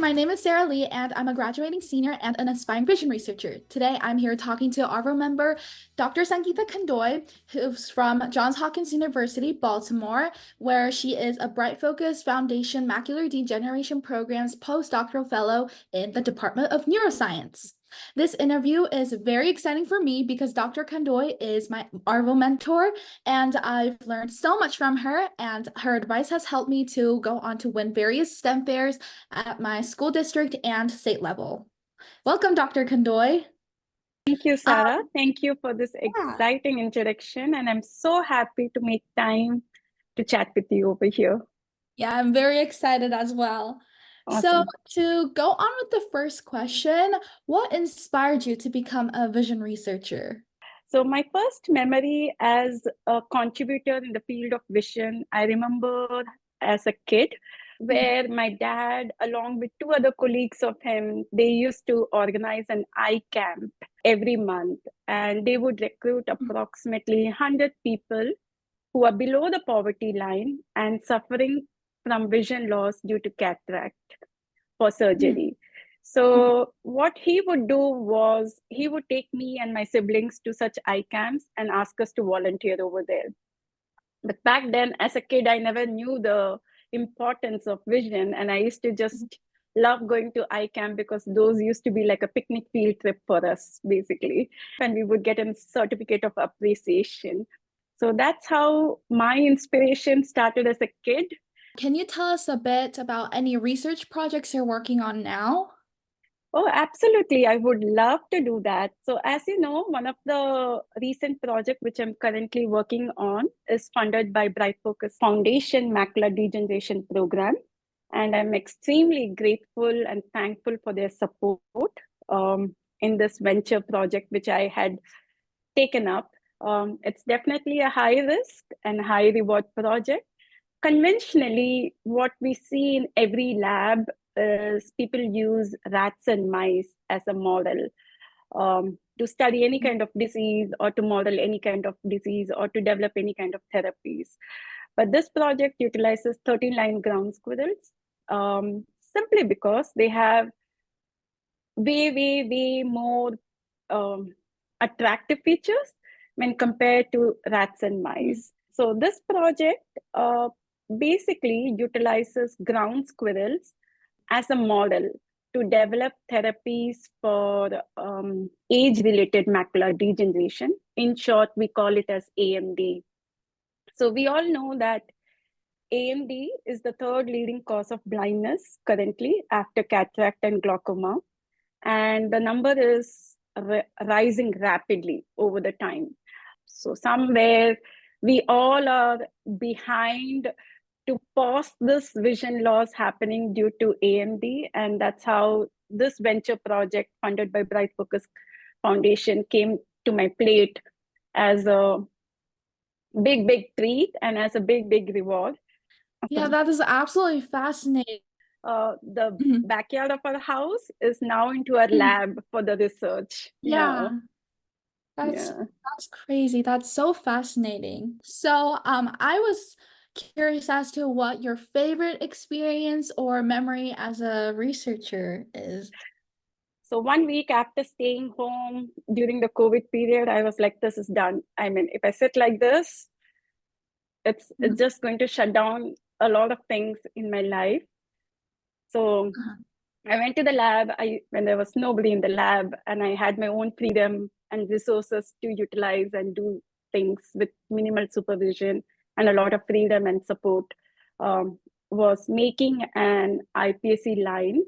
my name is Sarah Lee, and I'm a graduating senior and an aspiring vision researcher. Today, I'm here talking to ARVO member Dr. Sangeetha Kandoi, who's from Johns Hopkins University, Baltimore, where she is a Bright Focus Foundation Macular Degeneration Program's postdoctoral fellow in the Department of Neuroscience. This interview is very exciting for me because Dr. Kandoi is my ARVO mentor, and I've learned so much from her, and her advice has helped me to go on to win various STEM fairs at my school district and state level. Welcome, Dr. Kandoi. Thank you, Um, Sarah. Thank you for this yeah. exciting introduction, and I'm so happy to make time to chat with you over here. Yeah, I'm very excited as well. So Awesome. to go on with the first question, what inspired you to become a vision researcher? So my first memory as a contributor in the field of vision, I remember as a kid, where my dad, along with two other colleagues of him, they used to organize an eye camp every month, and they would recruit approximately 100 people who are below the poverty line and suffering from vision loss due to cataract for surgery. So what he would do was he would take me and my siblings to such eye camps and ask us to volunteer over there. But back then, as a kid, I never knew the importance of vision, and I used to just love going to eye camp because those used to be like a picnic field trip for us, basically, and we would get a certificate of appreciation. So that's how my inspiration started as a kid. Can you tell us a bit about any research projects you're working on now? Oh, absolutely. I would love to do that. So, as you know, one of the recent project which I'm currently working on is funded by Bright Focus Foundation Macular Degeneration Program. And I'm extremely grateful and thankful for their support in this venture project, which I had taken up. It's definitely a high risk and high reward project. Conventionally, what we see in every lab is people use rats and mice as a model to study any kind of disease or to model any kind of disease or to develop any kind of therapies. But this project utilizes 13-line ground squirrels simply because they have way more um, attractive features when compared to rats and mice. So this project basically utilizes ground squirrels as a model to develop therapies for age-related macular degeneration. In short, we call it as AMD. So we all know that AMD is the third leading cause of blindness currently after cataract and glaucoma, and the number is rising rapidly over the time. So somewhere we all are behind to pause this vision loss happening due to AMD, and that's how this venture project funded by Bright Focus Foundation came to my plate as a big treat and as a big reward. Yeah, that is absolutely fascinating. The Mhm. backyard of our house is now into a Mhm. lab for the research. Yeah, Yeah, that's yeah. that's crazy. That's so fascinating. So, I was curious as to what your favorite experience or memory as a researcher is. So 1 week after staying home during the COVID period, I was like, this is done. I mean, if I sit like this, it's Mhm. just going to shut down a lot of things in my life. So Uh-huh. I went to the lab when there was nobody in the lab, and I had my own freedom and resources to utilize and do things with minimal supervision and a lot of freedom and support. Um, was making an iPSC line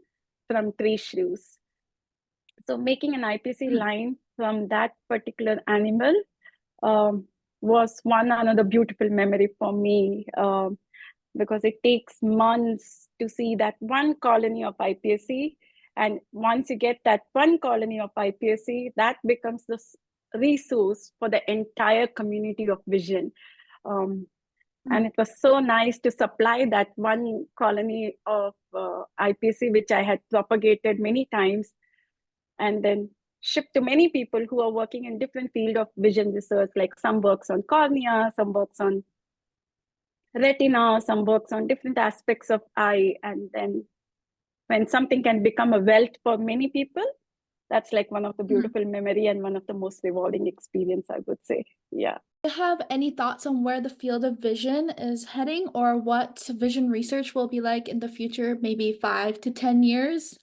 from tree shrews. So making an iPSC Mhm. line from that particular animal um, was one another beautiful memory for me, because it takes months to see that one colony of iPSC. And once you get that one colony of iPSC, that becomes the resource for the entire community of vision. Um, and it was so nice to supply that one colony of iPSC, which I had propagated many times, and then shipped to many people who are working in different field of vision research, like some works on cornea, some works on retina, some works on different aspects of eye, and then when something can become a wealth for many people, that's like one of the beautiful memory and one of the most rewarding experience, I would say. Yeah. Do you have any thoughts on where the field of vision is heading or what vision research will be like in the future, maybe 5 to 10 years?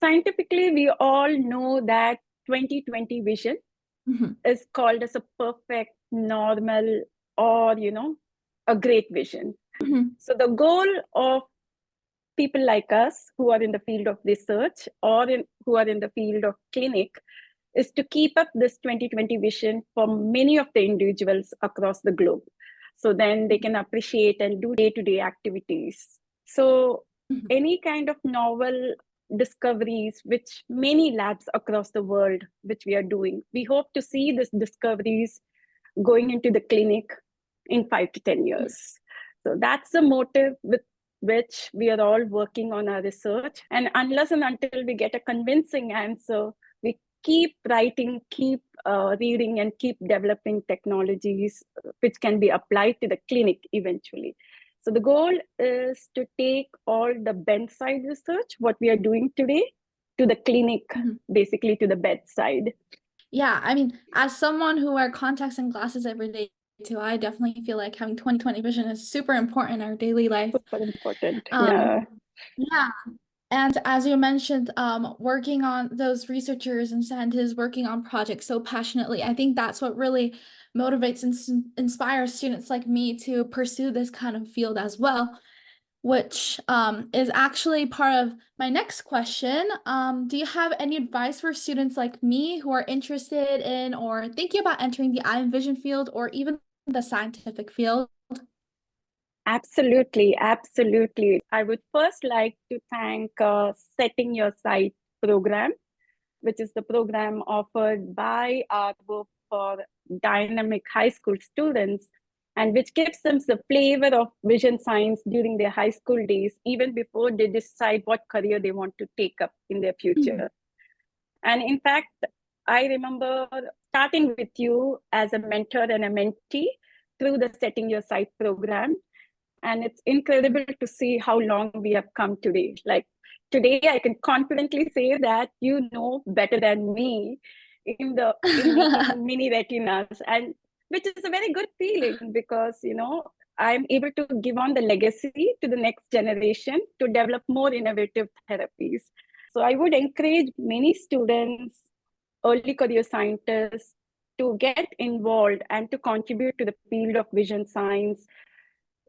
Scientifically, we all know that 2020 vision is called as a perfect, normal, or, a great vision. So the goal of people like us who are in the field of research or who are in the field of clinic is to keep up this 2020 vision for many of the individuals across the globe. So then they can appreciate and do day-to-day activities. So any kind of novel discoveries, which many labs across the world, which we are doing, we hope to see these discoveries going into the clinic in 5 to 10 years. So that's the motive with which we are all working on our research. And unless and until we get a convincing answer, we keep writing, keep reading, and keep developing technologies which can be applied to the clinic eventually. So the goal is to take all the bedside research, what we are doing today, to the clinic, basically to the bedside. Yeah, I mean, as someone who wears contacts and glasses every day too, I definitely feel like having 20/20 vision is super important in our daily life. Super important. Yeah. Yeah. And as you mentioned, working on those researchers and scientists working on projects so passionately, I think that's what really motivates and inspires students like me to pursue this kind of field as well, which is actually part of my next question. Do you have any advice for students like me who are interested in or thinking about entering the eye and vision field or even the scientific field? Absolutely, absolutely. I would first like to thank Setting Your Sight program, which is the program offered by ARVO for dynamic high school students, and which gives them the flavor of vision science during their high school days, even before they decide what career they want to take up in their future. And in fact, I remember starting with you as a mentor and a mentee through the Setting Your Sight program. And it's incredible to see how long we have come today. Like today, I can confidently say that you know better than me in making mini retinas, and which is a very good feeling because I'm able to give on the legacy to the next generation to develop more innovative therapies. So I would encourage many students, early career scientists, to get involved and to contribute to the field of vision science,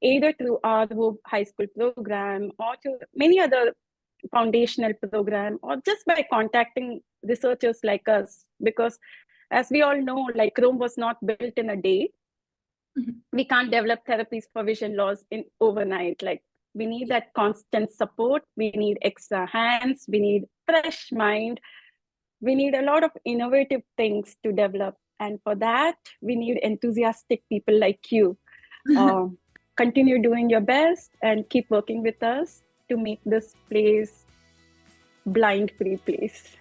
either through ARVO high school program or to many other foundational program, or just by contacting researchers like us. Because as we all know, like Rome was not built in a day. We can't develop therapies for vision loss in overnight. Like we need that constant support. We need extra hands. We need fresh mind. We need a lot of innovative things to develop. And for that, we need enthusiastic people like you. Continue doing your best and keep working with us to make this place blind-free place.